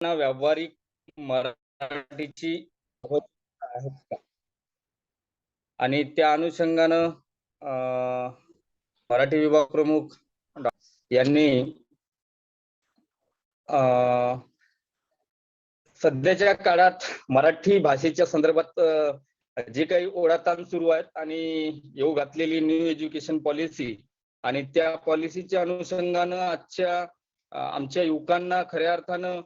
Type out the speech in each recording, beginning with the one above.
व्यावहारिक मराठीची आवश्यकता आहे का? आणि त्या अनुषंगानं मराठी विभाग प्रमुख यांनी सध्याच्या काळात मराठी भाषेच्या संदर्भात जे काही ओढाताण सुरू आहेत आणि येऊ घातलेली न्यू एज्युकेशन पॉलिसी आणि त्या पॉलिसीच्या अनुषंगानं आमच्या युवकांना खऱ्या अर्थानं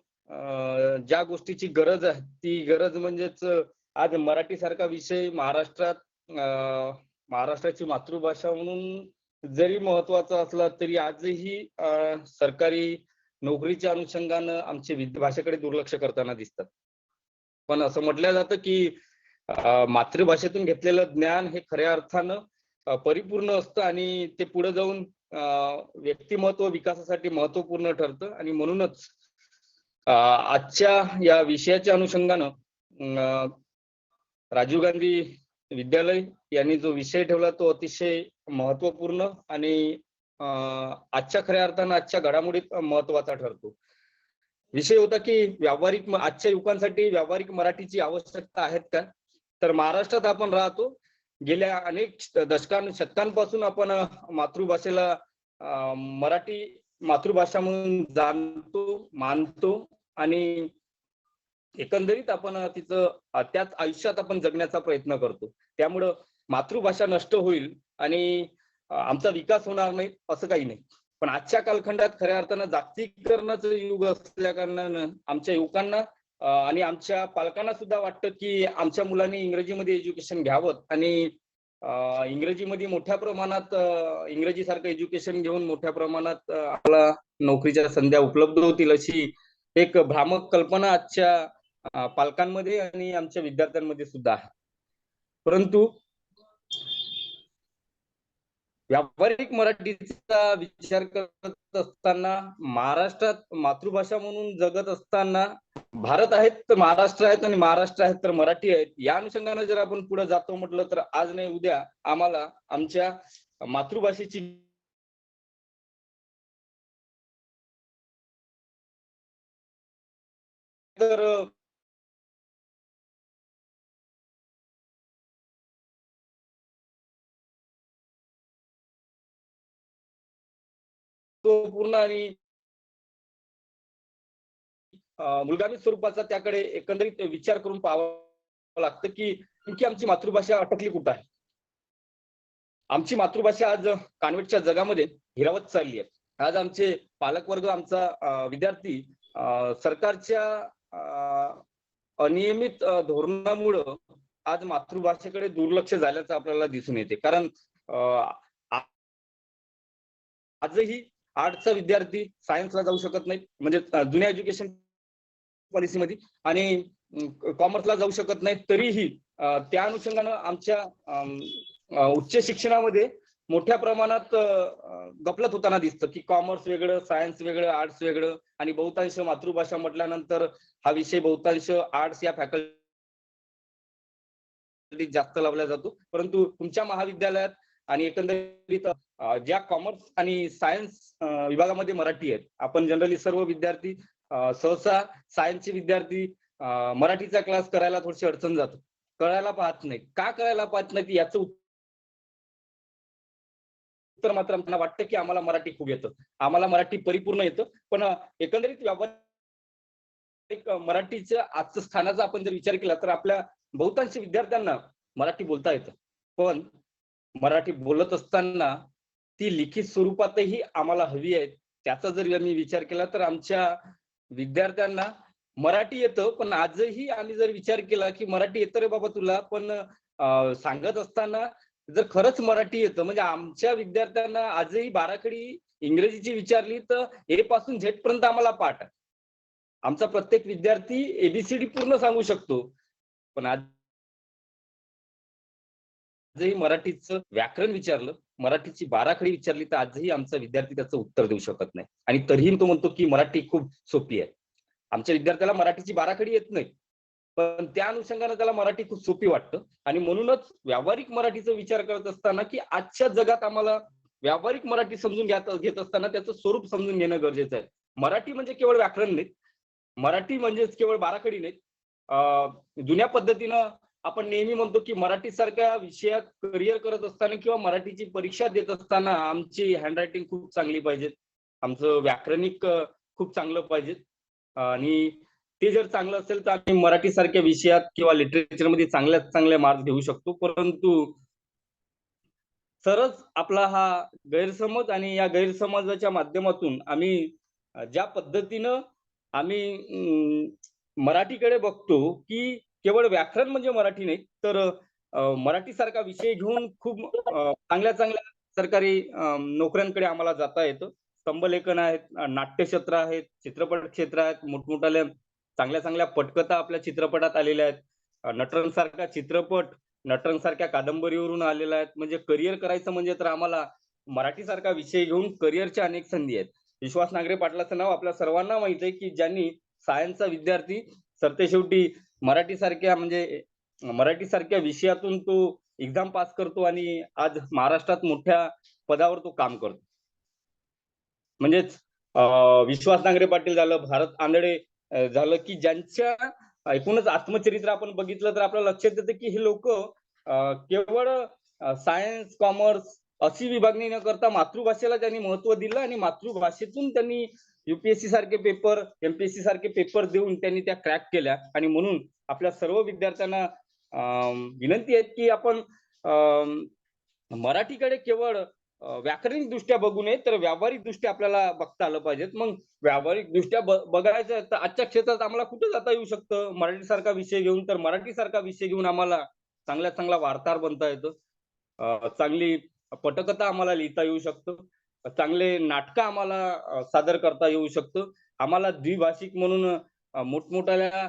ज्या गोष्टीची गरज आहे ती गरज म्हणजेच आज मराठी सारखा विषय महाराष्ट्राची मातृभाषा म्हणून जरी महत्वाचा असला तरी आजही सरकारी नोकरीच्या अनुषंगानं आमचे भाषेकडे दुर्लक्ष करताना दिसतात. पण असं म्हटलं जातं की मातृभाषेतून घेतलेलं ज्ञान हे खऱ्या अर्थानं परिपूर्ण असतं आणि ते पुढे जाऊन व्यक्तिमत्व विकासासाठी महत्वपूर्ण ठरतं. आणि म्हणूनच आजच्या या विषयाच्या अनुषंगानं राजीव गांधी विद्यालय यांनी जो विषय ठेवला तो अतिशय महत्वपूर्ण आणि आजच्या खऱ्या अर्थानं आजच्या घडामोडीत महत्वाचा ठरतो. विषय होता की आजच्या युवकांसाठी व्यावहारिक मराठीची आवश्यकता आहेत का? तर महाराष्ट्रात आपण राहतो, गेल्या अनेक शतकांपासून आपण मातृभाषेला मराठी मातृभाषा म्हणून जाणतो, मानतो आणि एकंदरीत आपण तिचं त्याच आयुष्यात आपण जगण्याचा प्रयत्न करतो. त्यामुळं मातृभाषा नष्ट होईल आणि आमचा विकास होणार नाही असं काही नाही. पण आजच्या कालखंडात खऱ्या अर्थानं जागतिकीकरणाचं युग असल्या कारणानं आमच्या युवकांना आणि आमच्या पालकांना सुद्धा वाटतं की आमच्या मुलांनी इंग्रजीमध्ये एज्युकेशन घ्यावं आणि इंग्रजीमध्ये मोठ्या प्रमाणात इंग्रजीसारखं एज्युकेशन घेऊन मोठ्या प्रमाणात आपल्याला नोकरीच्या संध्या उपलब्ध होतील अशी एक भ्रामक कल्पना आजच्या पालकांमध्ये आणि आमच्या विद्यार्थ्यांमध्ये सुद्धा आहे. परंतु व्यावहारिक मराठीचा विचार करत असताना, महाराष्ट्रात मातृभाषा म्हणून जगत असताना, भारत आहेत तर महाराष्ट्र आहेत आणि महाराष्ट्र आहेत तर मराठी आहेत, या अनुषंगाने जर आपण पुढे जातो म्हटलं तर आज नाही उद्या आम्हाला आमच्या मातृभाषेची तर तो पूर्ण आणि मूलगामी स्वरूपाचा त्याकडे एकंदरीत विचार करून पाहावं लागतं की नेमकी आमची मातृभाषा अटकली कुठं आहे. आमची मातृभाषा आज कानवेटच्या जगामध्ये हिरावत चालली आहे. आज आमचे पालकवर्ग, आमचा विद्यार्थी सरकारच्या अनियमित धोरणामुळं आज मातृभाषेकडे दुर्लक्ष झाल्याचं आपल्याला दिसून येते. कारण आजही आर्टचा विद्यार्थी सायन्सला जाऊ शकत नाही, म्हणजे जुन्या एज्युकेशन पॉलिसीमध्ये, आणि कॉमर्सला जाऊ शकत नाही. तरीही त्या अनुषंगानं आमच्या उच्च शिक्षणामध्ये मोठ्या प्रमाणात गफलत होताना दिसतं की कॉमर्स वेगळं, सायन्स वेगळं, आर्ट्स वेगळं, आणि बहुतांश मातृभाषा म्हटल्यानंतर हा विषय बहुतांश आर्ट्स या फॅकल्टी जास्त लावला जातो. परंतु तुमच्या महाविद्यालयात आणि एकंदरीत ज्या कॉमर्स आणि सायन्स विभागामध्ये मराठी आहेत, आपण जनरली सर्व विद्यार्थी सहसा सायन्सचे विद्यार्थी मराठीचा क्लास करायला थोडीशी अडचण जातो, करायला पाहत नाही. का करायला पाहत नाही याचं उत्तर मात्र आम्हाला वाटतं की आम्हाला मराठी खूप येतं, आम्हाला मराठी परिपूर्ण येतं. पण एकंदरीत व्यावहारिक मराठीच्या आजचं स्थानाचा आपण जर विचार केला तर आपल्या बहुतांश विद्यार्थ्यांना मराठी बोलता येतं, पण मराठी बोलत असताना ती लिखित स्वरूपातही आम्हाला हवी आहे. त्याचा जर आम्ही विचार केला तर आमच्या विद्यार्थ्यांना मराठी येतं, पण आजही आम्ही जर विचार केला की मराठी येतं रे बाबा तुला, पण सांगत असताना जर खरंच मराठी येतं, म्हणजे आमच्या विद्यार्थ्यांना आजही बाराखडी इंग्रजीची विचारली तर ए पासून झेड पर्यंत आम्हाला पाठ आहे. आमचा प्रत्येक विद्यार्थी एबीसीडी पूर्ण सांगू शकतो, पण आजही मराठीचं व्याकरण विचारलं, मराठीची बाराखडी विचारली तर आजही आमचा विद्यार्थी त्याचं उत्तर देऊ शकत नाही. आणि तरीही तो म्हणतो की मराठी खूप सोपी आहे. आमच्या विद्यार्थ्याला मराठीची बाराखडी येत नाही, पण त्या अनुषंगाने त्याला मराठी खूप सोपी वाटतं. आणि म्हणूनच व्यावहारिक मराठीचा विचार करत असताना की आजच्या जगात आम्हाला व्यावहारिक मराठी समजून घेत असताना त्याचं स्वरूप समजून घेणं गरजेचं आहे. मराठी म्हणजे केवळ व्याकरण नाही, मराठी म्हणजेच केवळ बाराखडी नाही. जुन्या पद्धतीनं आपण नेहमी म्हणतो की मराठी सारख्या विषयात करिअर करत असताना किंवा मराठीची परीक्षा देत असताना आमची हँडरायटिंग खूप चांगली पाहिजे, आमचं व्याकरणिक खूप चांगलं पाहिजे. आणि ते जर चांगलं असेल तर आम्ही मराठी सारख्या विषयात किंवा लिटरेचरमध्ये चांगल्यात चांगले मार्क्स घेऊ शकतो. परंतु सरच आपला हा गैरसमज आणि या गैरसमजाच्या माध्यमातून आम्ही ज्या पद्धतीनं आम्ही मराठीकडे बघतो की केवळ व्याकरण म्हणजे मराठी नाही, तर मराठी सारखा विषय घेऊन खूप चांगल्या चांगल्या सरकारी नोकऱ्यांकडे आम्हाला जाता येतं. स्तंभलेखन आहेत, नाट्यक्षेत्र आहेत, चित्रपट क्षेत्र आहेत, मोठमोठ्या चांगल्या चांगल्या पटकथा आपल्या चित्रपटात आलेल्या आहेत. नटरंगसारखा चित्रपट, नटरंगसारख्या कादंबरीवरून आलेला आहेत. म्हणजे करिअर करायचं म्हणजे तर आम्हाला मराठी सारखा विषय घेऊन करिअरच्या अनेक संधी आहेत. विश्वास नांगरे पाटलाचं नाव आपल्या सर्वांना माहित आहे की ज्यांनी सायन्सचा विद्यार्थी सरतेशेवटी मराठी सारख्या विषयातून तो एक्झाम पास करतो आणि आज महाराष्ट्रात मोठ्या पदावर तो काम करतो. म्हणजेच विश्वास नांगरे पाटील झालं, भारत आंधळे झालं, की ज्यांच्या एकूणच आत्मचरित्र आपण बघितलं तर आपल्याला लक्षात येतं की हे लोक केवळ सायन्स, कॉमर्स अशी विभागणी न करता मातृभाषेला त्यांनी महत्व दिलं आणि मातृभाषेतून त्यांनी युपीएससी सारखे पेपर, एमपीएससी सारखे पेपर देऊन त्यांनी त्या क्रॅक केल्या. आणि म्हणून आपल्या सर्व विद्यार्थ्यांना विनंती आहे की आपण मराठीकडे केवळ व्याकरणिक दृष्ट्या बघू नये, तर व्यावहारिक दृष्ट्या आपल्याला बघता आलं पाहिजे. मग व्यावहारिक दृष्ट्या बघायचं तर आजच्या क्षेत्रात आम्हाला कुठे जाता येऊ शकतं मराठी सारखा विषय घेऊन, तर मराठी सारखा विषय घेऊन आम्हाला चांगल्यात चांगला वार्ताहर बनता येतं, चांगली पटकथा आम्हाला लिहिता येऊ शकतं, चांगले नाटकं आम्हाला सादर करता येऊ शकतं. आम्हाला द्विभाषिक म्हणून मोठमोठ्या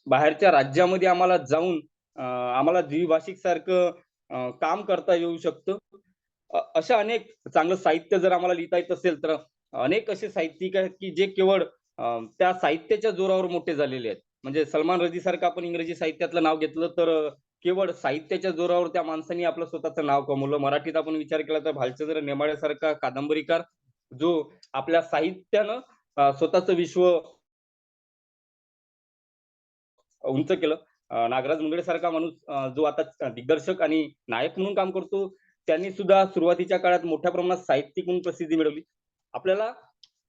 बाहेरच्या राज्यामध्ये आम्हाला जाऊन आम्हाला द्विभाषिक सारखं काम करता येऊ शकतं. अशा अनेक चांगलं साहित्य जर आम्हाला लिहिता येत असेल तर अनेक असे साहित्यिक आहेत की जे केवळ त्या साहित्याच्या जोरावर मोठे झालेले आहेत. म्हणजे सलमान रझी सारखं आपण इंग्रजी साहित्यातलं नाव घेतलं तर केवळ साहित्याच्या जोरावर त्या माणसाने आपलं स्वतःचं नाव कमवलं. मराठीत आपण विचार केला तर भालचंद्र नेमाळेसारखा कादंबरीकार जो आपल्या साहित्यानं स्वतःचं विश्व उंच केलं. नागराज मुंदडे सारखा माणूस जो आता दिग्दर्शक आणि नायक म्हणून काम करतो, त्यांनी सुद्धा सुरुवातीच्या काळात मोठ्या प्रमाणात साहित्यिक म्हणून प्रसिद्धी मिळवली. आपल्याला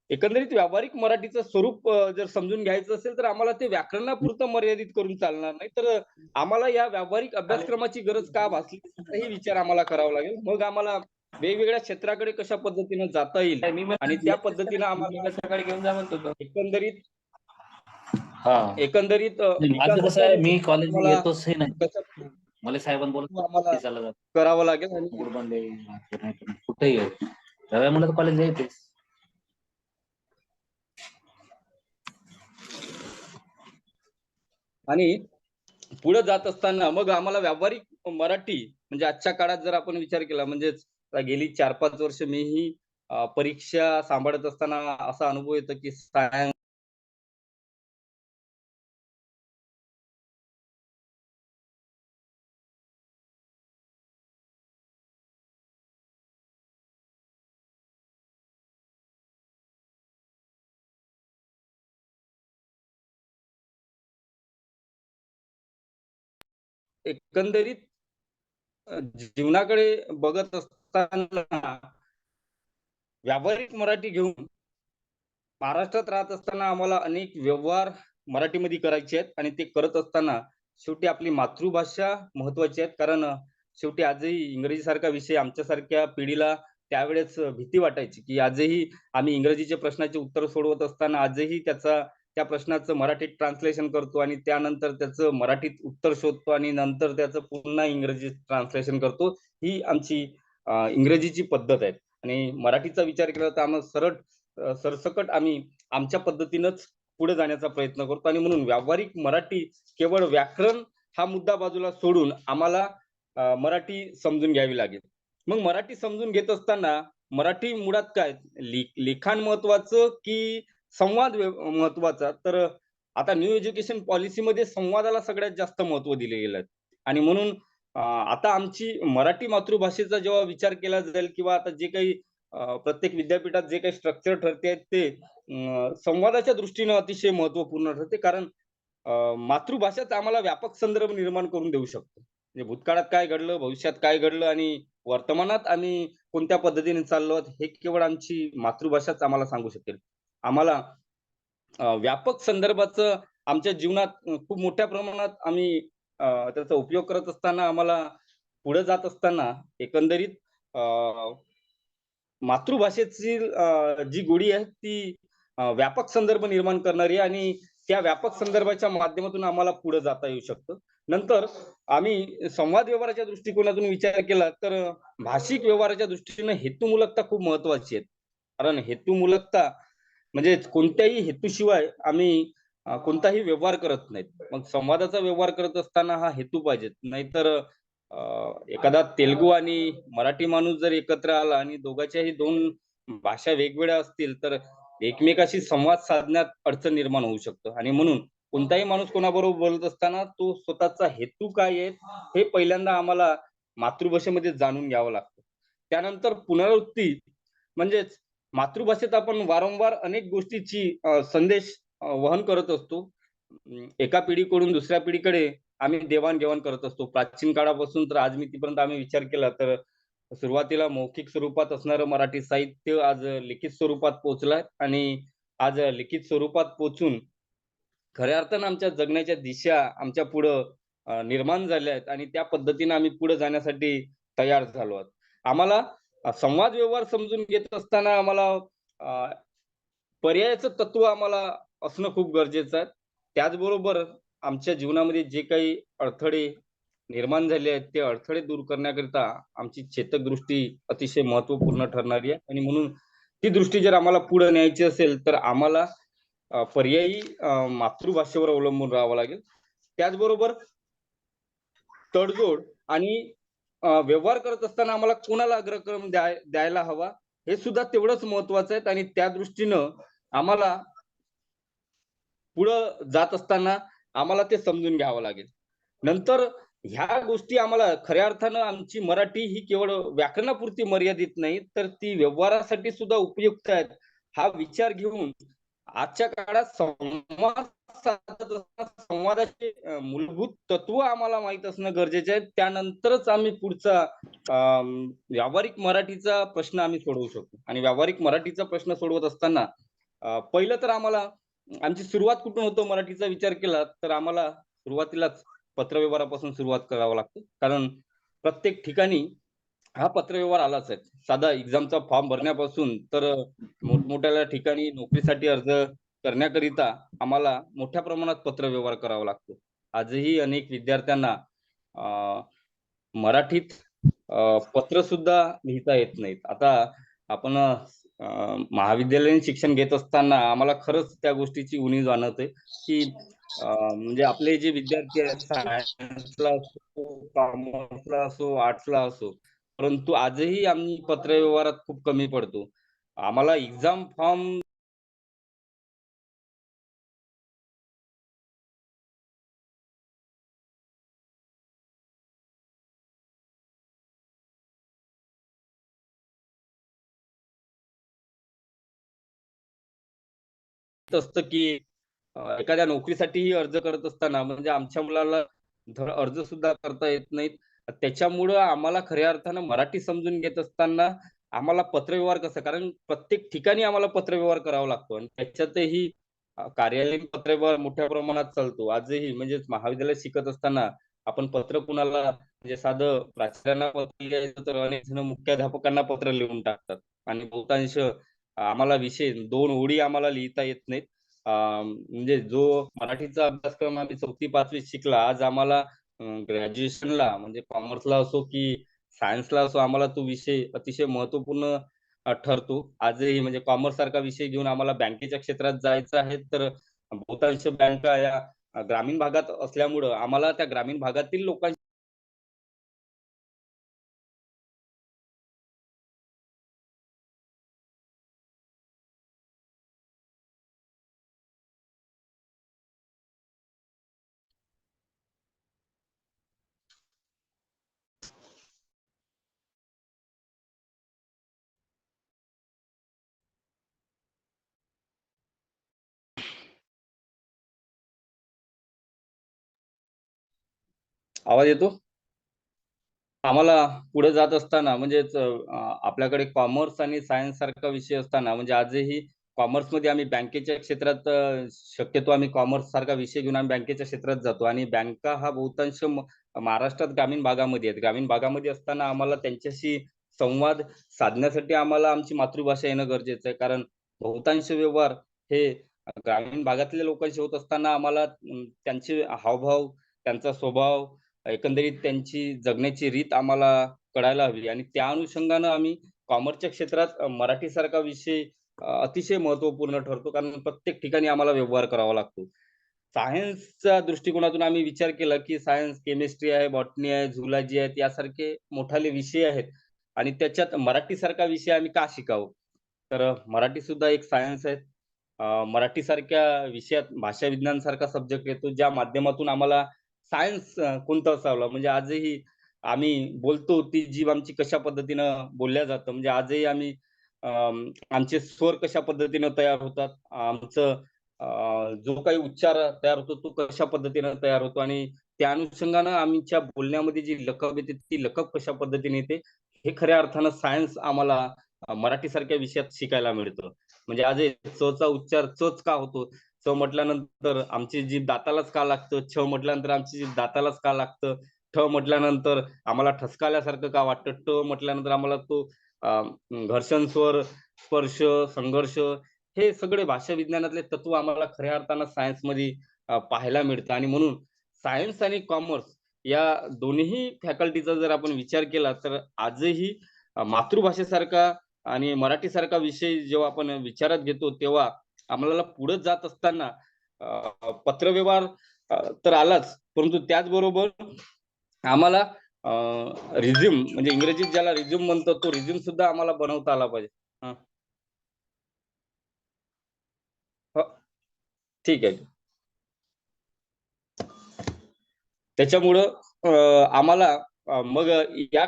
एकंदरीत व्यावहारिक मराठीचं स्वरूप जर समजून घ्यायचं असेल तर आम्हाला ते व्याकरणापुरतं मर्यादित करून चालणार नाही, तर आम्हाला या व्यावहारिक अभ्यासक्रमाची गरज का भासली असाही विचार आम्हाला करावा लागेल. मग आम्हाला वेगवेगळ्या क्षेत्राकडे कशा पद्धतीनं जाता येईल आणि त्या पद्धतीनं आम्हाला सकाळी घेऊन जा म्हणतो एकंदरीत हा एकंदरीत माझं कसं आहे, मी कॉलेजला मला येतोच हे नाही. कसं मला साहेबांनी बोलत आम्हाला चालला जात करावं लागेल आणि गुडबंडे कुठेही आहे त्यावेळेला म्हणलं कॉलेजला येतेच. आणि पुढे जात असताना मग आम्हाला व्यावहारिक मराठी म्हणजे आजच्या काळात जर आपण विचार केला म्हणजेच गेली 4-5 वर्ष मीही परीक्षा सांभाळत असताना असा अनुभव येतो की सायन्स एकंदरीत जीवनाकडे बघत असताना व्यावहारिक मराठी घेऊन महाराष्ट्रात राहत असताना आम्हाला अनेक व्यवहार मराठीमध्ये करायचे आहेत आणि ते करत असताना शेवटी आपली मातृभाषा महत्वाची आहे. कारण शेवटी आजही इंग्रजी सारखा विषय आमच्यासारख्या पिढीला त्यावेळेस भीती वाटायची की आजही आम्ही इंग्रजीच्या प्रश्नाचे उत्तर सोडवत असताना आजही त्या प्रश्नाचं मराठीत ट्रान्सलेशन करतो आणि त्यानंतर त्याचं मराठीत उत्तर शोधतो आणि नंतर त्याचं पुन्हा इंग्रजीत ट्रान्सलेशन करतो. ही आमची इंग्रजीची पद्धत आहे आणि मराठीचा विचार केला तर आम्हाला सरसकट आम्ही आमच्या पद्धतीनंच पुढे जाण्याचा प्रयत्न करतो. आणि म्हणून व्यावहारिक मराठी केवळ व्याकरण हा मुद्दा बाजूला सोडून आम्हाला मराठी समजून घ्यावी लागेल. मग मराठी समजून घेत असताना मराठी मुळात काय लिखाण महत्वाचं की संवाद महत्वाचा, तर आता न्यू एज्युकेशन पॉलिसीमध्ये संवादाला सगळ्यात जास्त महत्व दिले गेलं आहे. आणि म्हणून आता आमची मराठी मातृभाषेचा जेव्हा विचार केला जाईल किंवा आता जे काही प्रत्येक विद्यापीठात जे काही स्ट्रक्चर ठरते ते संवादाच्या दृष्टीनं अतिशय महत्त्वपूर्ण ठरते. कारण मातृभाषाच आम्हाला व्यापक संदर्भ निर्माण करून देऊ शकतो. म्हणजे भूतकाळात काय घडलं, भविष्यात काय घडलं आणि वर्तमानात आम्ही कोणत्या पद्धतीने चाललो आहोत, हे केवळ आमची मातृभाषाच आम्हाला सांगू शकेल. आम्हाला व्यापक संदर्भाचं आमच्या जीवनात खूप मोठ्या प्रमाणात आम्ही त्याचा उपयोग करत असताना आम्हाला पुढे जात असताना एकंदरीत मातृभाषेची जी गोडी आहे ती व्यापक संदर्भ निर्माण करणारी आहे आणि त्या व्यापक संदर्भाच्या माध्यमातून आम्हाला पुढे जाता येऊ शकतं. नंतर आम्ही संवाद व्यवहाराच्या दृष्टिकोनातून विचार केला तर भाषिक व्यवहाराच्या दृष्टीने हेतुमूलकता खूप महत्वाची आहे. कारण हेतुमूलकता म्हणजे कोणत्याही हेतूशिवाय आम्ही कोणताही व्यवहार करत नाहीत. मग संवादाचा व्यवहार करत असताना हा हेतू पाहिजे. नाहीतर एखादा तेलुगू आणि मराठी माणूस जर एकत्र आला आणि दोघांच्याही 2 भाषा वेगवेगळ्या असतील, तर एकमेकाशी संवाद साधण्यात अडचण निर्माण होऊ शकतं आणि म्हणून कोणताही माणूस कोणाबरोबर बोलत असताना तो स्वतःचा हेतू काय आहे, हे पहिल्यांदा आम्हाला मातृभाषेमध्ये जाणून घ्यावं लागतं. त्यानंतर पुनरावृत्ती म्हणजेच मातृभाषेत आपण वारंवार अनेक गोष्टीची संदेश वहन करत असतो. एका पिढीकडून दुसऱ्या पिढीकडे आम्ही देवाण-घेवाण करत असतो. प्राचीन काळापासून तर आजमितीपर्यंत आम्ही विचार केला तर सुरुवातीला मौखिक स्वरूपात असणारं मराठी साहित्य आज लिखित स्वरूपात पोहोचलंय आणि आज लिखित स्वरूपात पोहोचून खऱ्या अर्थानं आमच्या जगण्याच्या दिशा आमच्या पुढं निर्माण झाल्या आहेत आणि त्या पद्धतीने आम्ही पुढे जाण्यासाठी तयार झालो आहोत. आम्हाला संवाद व्यवहार समजून घेत असताना आम्हाला अ, पर्यायाचं तत्व आम्हाला असणं खूप गरजेचं आहे. त्याचबरोबर आमच्या जीवनामध्ये जे काही अडथळे निर्माण झाले आहेत, ते अडथळे दूर करण्याकरिता आमची चेतक दृष्टी अतिशय महत्त्वपूर्ण ठरणारी आहे आणि म्हणून ती दृष्टी जर आम्हाला पुढे न्यायची असेल, तर आम्हाला पर्यायी मातृभाषेवर अवलंबून राहावं लागेल. त्याचबरोबर तडजोड आणि व्यवहार करत असताना आम्हाला कोणाला अग्रक्रम द्यायला हवा, हे सुद्धा तेवढंच महत्त्वाचं आहे आणि त्या दृष्टीनं आम्हाला पुढं जात असताना आम्हाला ते समजून घ्यावं लागेल. नंतर ह्या गोष्टी आम्हाला खऱ्या अर्थानं आमची मराठी ही केवळ व्याकरणापुरती मर्यादित नाही, तर ती व्यवहारासाठी सुद्धा उपयुक्त आहेत. हा विचार घेऊन आजच्या काळात संवाद साधत असताना संवादाचे मूलभूत तत्व आम्हाला माहीत असणं गरजेचं आहे. त्यानंतरच आम्ही पुढचा व्यावहारिक मराठीचा प्रश्न आम्ही सोडवू शकतो आणि व्यावहारिक मराठीचा प्रश्न सोडवत असताना पहिलं तर आम्हाला आमची सुरुवात कुठून होतो मराठीचा विचार केला, तर आम्हाला सुरुवातीलाच पत्रव्यवहारापासून सुरुवात करावं लागतं. कारण प्रत्येक ठिकाणी हा पत्रव्यवहार आलाच आहे. साधा एक्झामचा फॉर्म भरण्यापासून तर मोठमोठ्या ठिकाणी नोकरीसाठी अर्ज करण्याकरिता आम्हाला मोठ्या प्रमाणात पत्रव्यवहार करावा लागतो. आजही अनेक विद्यार्थ्यांना अ, मराठीत पत्रसुद्धा लिहिता येत नाहीत. आता आपण महाविद्यालयीन शिक्षण घेत असताना आम्हाला खरंच त्या गोष्टीची उणीव जाणवते, की म्हणजे आपले जे विद्यार्थी आहेत सायन्सला असो, कॉमर्सला असो, आर्ट्सला असो, परंतु आजही आम्ही पत्रव्यवहारात खूप कमी पडतो. आम्हाला एक्झाम फॉर्म असतं, की एखाद्या नोकरीसाठीही अर्ज करत असताना म्हणजे आमच्या मुलाला अर्ज सुद्धा करता येत नाहीत. त्याच्यामुळं आम्हाला खऱ्या अर्थानं मराठी समजून घेत असताना आम्हाला पत्रव्यवहार कसं कारण प्रत्येक ठिकाणी आम्हाला पत्रव्यवहार करावा लागतो आणि त्याच्यातही कार्यालयीन पत्रव्यवहार मोठ्या प्रमाणात चालतो. आजही म्हणजेच महाविद्यालयात शिकत असताना आपण पत्र कुणाला म्हणजे साधं प्राचार्यांना पत्र लिहायचं तर अनेक जण मुख्याध्यापकांना पत्र लिहून टाकतात आणि बहुतांश आम्हाला विषय 2 ओळी आम्हाला लिहिता येत नाहीत. म्हणजे जो मराठीचा अभ्यासक्रम आम्ही 4थी-5वीत शिकला, आज आम्हाला ग्रॅज्युएशनला म्हणजे कॉमर्सला असो की सायन्सला असो, आम्हाला तो विषय अतिशय महत्त्वपूर्ण ठरतो. आजही म्हणजे कॉमर्स सारखा विषय घेऊन आम्हाला बँकेच्या क्षेत्रात जायचं आहे, तर बहुतांश बँका या ग्रामीण भागात असल्यामुळं आम्हाला त्या ग्रामीण भागातील लोकांशी आवाज येतो? आम्हाला पुढे जात असताना म्हणजेच आपल्याकडे कॉमर्स आणि सायन्स सारखा विषय असताना म्हणजे आजही कॉमर्समध्ये आम्ही बँकेच्या क्षेत्रात शक्यतो आम्ही कॉमर्स सारखा विषय घेऊन आम्ही बँकेच्या क्षेत्रात जातो आणि बँका हा बहुतांश महाराष्ट्रात ग्रामीण भागामध्ये आहेत. ग्रामीण भागामध्ये असताना आम्हाला त्यांच्याशी संवाद साधण्यासाठी आम्हाला आमची मातृभाषा येणं गरजेचं आहे. कारण बहुतांश व्यवहार हे ग्रामीण भागातल्या लोकांशी होत असताना आम्हाला त्यांचे हावभाव, त्यांचा स्वभाव, एकंदरीत त्यांची जगण्याची रीत आम्हाला कळायला हवी आणि त्या अनुषंगानं आम्ही कॉमर्सच्या क्षेत्रात मराठी सारखा विषय अतिशय महत्त्वपूर्ण ठरतो. कारण प्रत्येक ठिकाणी आम्हाला व्यवहार करावा लागतो. सायन्सच्या दृष्टिकोनातून आम्ही विचार केला, की सायन्स, केमिस्ट्री आहे, बॉटनी आहे, झुलॉजी आहेत यासारखे मोठाले विषय आहेत आणि त्याच्यात मराठीसारखा विषय आम्ही का शिकावं? तर मराठी सुद्धा एक सायन्स आहे. मराठीसारख्या विषयात भाषा विज्ञान सारखा सब्जेक्ट येतो, ज्या माध्यमातून आम्हाला सायन्स कोणता असावा म्हणजे आजही आम्ही बोलतो ती जीभ आमची कशा पद्धतीनं बोलल्या जातं म्हणजे आजही आम्ही आमचे स्वर कशा पद्धतीनं तयार होतात, आमचं जो काही उच्चार तयार होतो तो कशा पद्धतीनं तयार होतो आणि त्या अनुषंगानं आमच्या बोलण्यामध्ये जी लकब येते ती लकब कशा पद्धतीने येते हे खऱ्या अर्थानं सायन्स आम्हाला मराठीसारख्या विषयात शिकायला मिळतं. म्हणजे आज च चा उच्चार चच का होतो? च म्हटल्यानंतर आमची जीभ दातालाच का लागतं? छ म्हटल्यानंतर आमची जीभ दातालाच का लागतं? ठ म्हटल्यानंतर आम्हाला ठसकाल्यासारखं का वाटतं? ट म्हटल्यानंतर आम्हाला तो घर्षण स्वर, स्पर्श, संघर्ष हे सगळे भाषा विज्ञानातले तत्व आम्हाला खऱ्या अर्थानं सायन्समध्ये पाहायला मिळतं आणि म्हणून सायन्स आणि कॉमर्स या दोन्ही फॅकल्टीचा जर आपण विचार केला तर आजही मातृभाषेसारखा आणि मराठीसारखा विषय जेव्हा आपण विचारात घेतो तेव्हा आम्हाला पुढे जात असताना पत्रव्यवहार तर आलाच, परंतु त्याचबरोबर आम्हाला रिझ्यूम म्हणजे इंग्रजीत ज्याला रिझ्यूम म्हणतो तो रिझ्यूम सुद्धा आम्हाला बनवता आला पाहिजे. हं. हो, ठीक आहे. त्याच्यामुळं आम्हाला मग या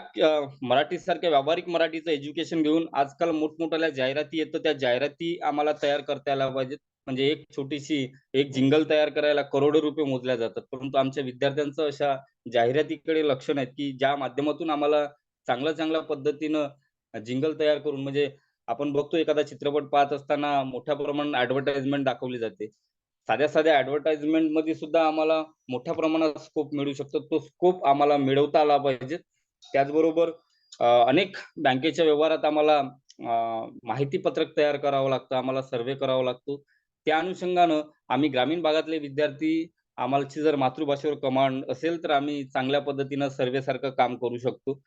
मराठीसारख्या व्यावहारिक मराठीचं एज्युकेशन घेऊन आजकाल मोठमोठ्या जाहिराती येतं, त्या जाहिराती आम्हाला तयार करता यायला पाहिजेत. म्हणजे एक छोटीशी एक जिंगल तयार करायला करोडो रुपये मोजल्या जातात. परंतु आमच्या विद्यार्थ्यांचं अशा जाहिरातीकडे लक्ष नाहीत, की ज्या माध्यमातून आम्हाला चांगल्या पद्धतीनं जिंगल तयार करून म्हणजे आपण बघतो एखादा चित्रपट पाहत असताना मोठ्या प्रमाणात ॲडव्हर्टाइजमेंट दाखवली जाते. साध्या ॲडव्हर्टाइजमेंटमध्ये सुद्धा आम्हाला मोठ्या प्रमाणात स्कोप मिळू शकतो. तो स्कोप आम्हाला मिळवता आला पाहिजे. त्याचबरोबर अनेक बँकेच्या व्यवहारात आम्हाला माहिती पत्रक तयार करावं लागतं. आम्हाला सर्व्हे करावा लागतो. त्या अनुषंगानं आम्ही ग्रामीण भागातले विद्यार्थी आमची जर मातृभाषेवर कमांड असेल, तर आम्ही चांगल्या पद्धतीनं सर्व्हेसारखं काम करू शकतो.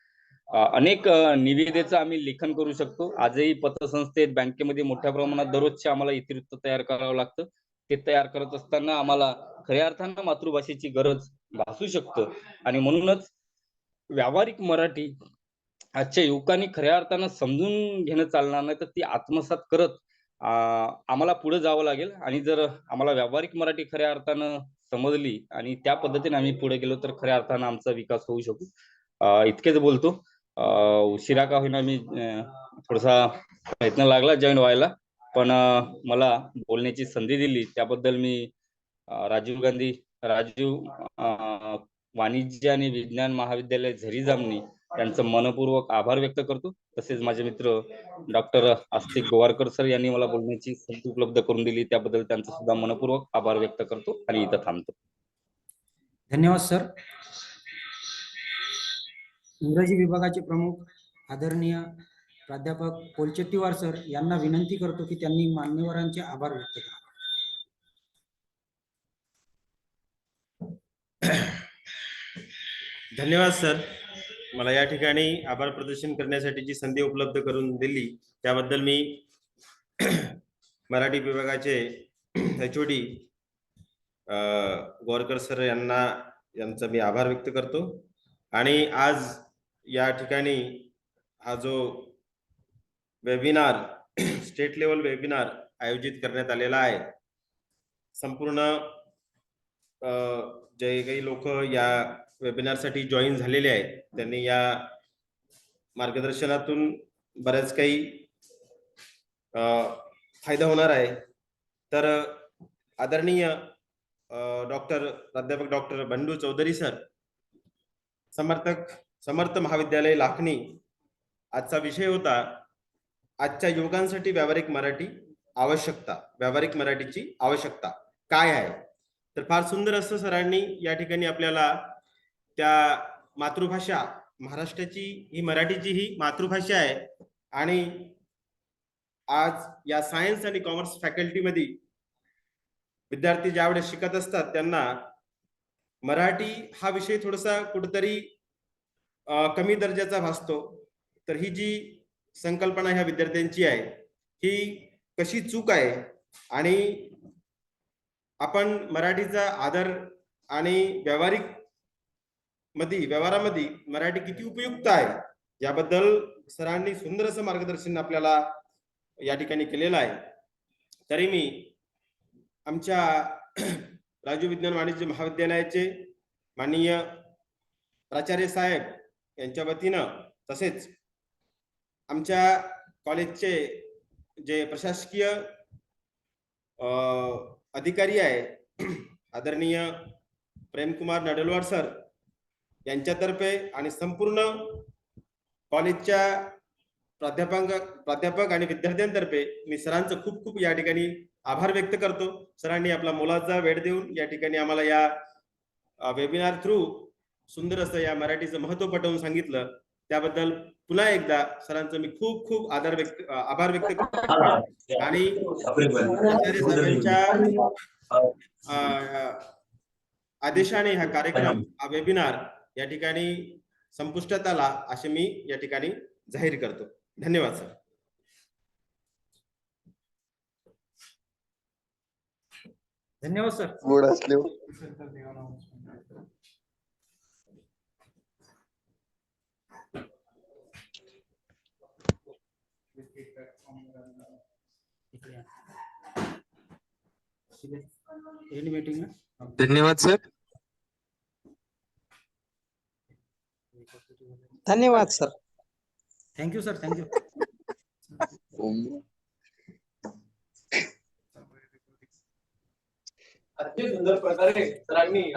अनेक निविदेचं आम्ही लेखन करू शकतो. आजही पतसंस्थेत, बँकेमध्ये मोठ्या प्रमाणात दररोजचे आम्हाला इतिवृत्त तयार करावं लागतं. ते तयार करत असताना आम्हाला खऱ्या अर्थानं मातृभाषेची गरज भासू शकतं आणि म्हणूनच व्यावहारिक मराठी आजच्या युवकांनी खऱ्या अर्थानं समजून घेणं चालणार नाही, तर ती आत्मसात करत आम्हाला पुढे जावं लागेल आणि जर आम्हाला व्यावहारिक मराठी खऱ्या अर्थानं समजली आणि त्या पद्धतीने आम्ही पुढे गेलो, तर खऱ्या अर्थानं आमचा विकास होऊ शकू. इतकेच बोलतो. उशिरा का होईना मी थोडासा प्रयत्न लागला जॉईन व्हायला. पण मला बोलण्याची संधी दिली त्याबद्दल मी राजीव वाणिज्य आणि विज्ञान महाविद्यालय झरी जामणी यांचं मनपूर्वक आभार व्यक्त करतो. तसेच माझे मित्र डॉक्टर आस्तिक गोवारकर सर यांनी मला बोलण्याची संधी उपलब्ध करून दिली त्याबद्दल त्यांचं सुद्धा मनपूर्वक आभार व्यक्त करतो आणि इथं थांबतो. धन्यवाद सर. इंग्रजी विभागाचे प्रमुख आदरणीय प्राध्यापक कोलचेट्टीवार सर यांना विनंती करतो की त्यांनी मान्यवरांचे आभार व्यक्त करावे. धन्यवाद सर. मला या ठिकाणी आभार प्रदर्शन करण्यासाठी जी संधी उपलब्ध करून दिली त्याबद्दल मी मराठी विभागाचे HOD गोवारकर सर यांचा मी आभार व्यक्त करतो. आणि आज या ठिकाणी हा जो वेबिनार स्टेट लेवल वेबिनार आयोजित करण्यात आलेला आहे, संपूर्ण जे काही लोक या वेबिनारसाठी जॉईन झालेले आहेत त्यांनी या मार्गदर्शनातून बऱ्याच काही फायदा होणार आहे. तर आदरणीय प्राध्यापक डॉक्टर बंडू चौधरी सर समर्थ महाविद्यालय लाखणी आजचा विषय होता आजच्या युवकांसाठी व्यावहारिक मराठीची आवश्यकता काय आहे. तर फार सुंदर असं सरांनी या ठिकाणी आपल्याला त्या मातृभाषा महाराष्ट्राची ही मराठीची ही मातृभाषा आहे आणि आज या सायन्स आणि कॉमर्स फॅकल्टीमध्ये विद्यार्थी ज्यावेळेस शिकत असतात त्यांना मराठी हा विषय थोडासा कुठेतरी कमी दर्जाचा भासतो. तर ही जी संकल्पना ह्या विद्यार्थ्यांची आहे ही कशी चूक आहे आणि आपण मराठीचा आदर आणि व्यवहारामध्ये मराठी किती उपयुक्त आहे याबद्दल सरांनी सुंदर असं मार्गदर्शन आपल्याला या ठिकाणी केलेलं आहे. तरी मी आमच्या राजू विज्ञान वाणिज्य महाविद्यालयाचे माननीय प्राचार्य साहेब यांच्या वतीनं तसेच आमच्या कॉलेजचे जे प्रशासकीय अधिकारी आहे आदरणीय प्रेमकुमार नडलवार सर यांच्यातर्फे आणि संपूर्ण कॉलेजच्या प्राध्यापक आणि विद्यार्थ्यांतर्फे मी सरांचं खूप खूप या ठिकाणी आभार व्यक्त करतो. सरांनी आपला मोलाचा वेळ देऊन या ठिकाणी आम्हाला या वेबिनार थ्रू सुंदर असं या मराठीचं महत्व पटवून सांगितलं. त्याबद्दल पुन्हा एकदा सरांचं मी खूप खूप आभार व्यक्त करतो आणि आचार्य साहेबांच्या आदेशाने हा कार्यक्रम हा वेबिनार या ठिकाणी संपुष्टात आला असे मी या ठिकाणी जाहीर करतो. धन्यवाद सर. धन्यवाद सर. गोड असले मीटिंग. धन्यवाद सर. धन्यवाद सर. Thank you sir. थँक्यू. अति सुंदर प्रकारे सरांनी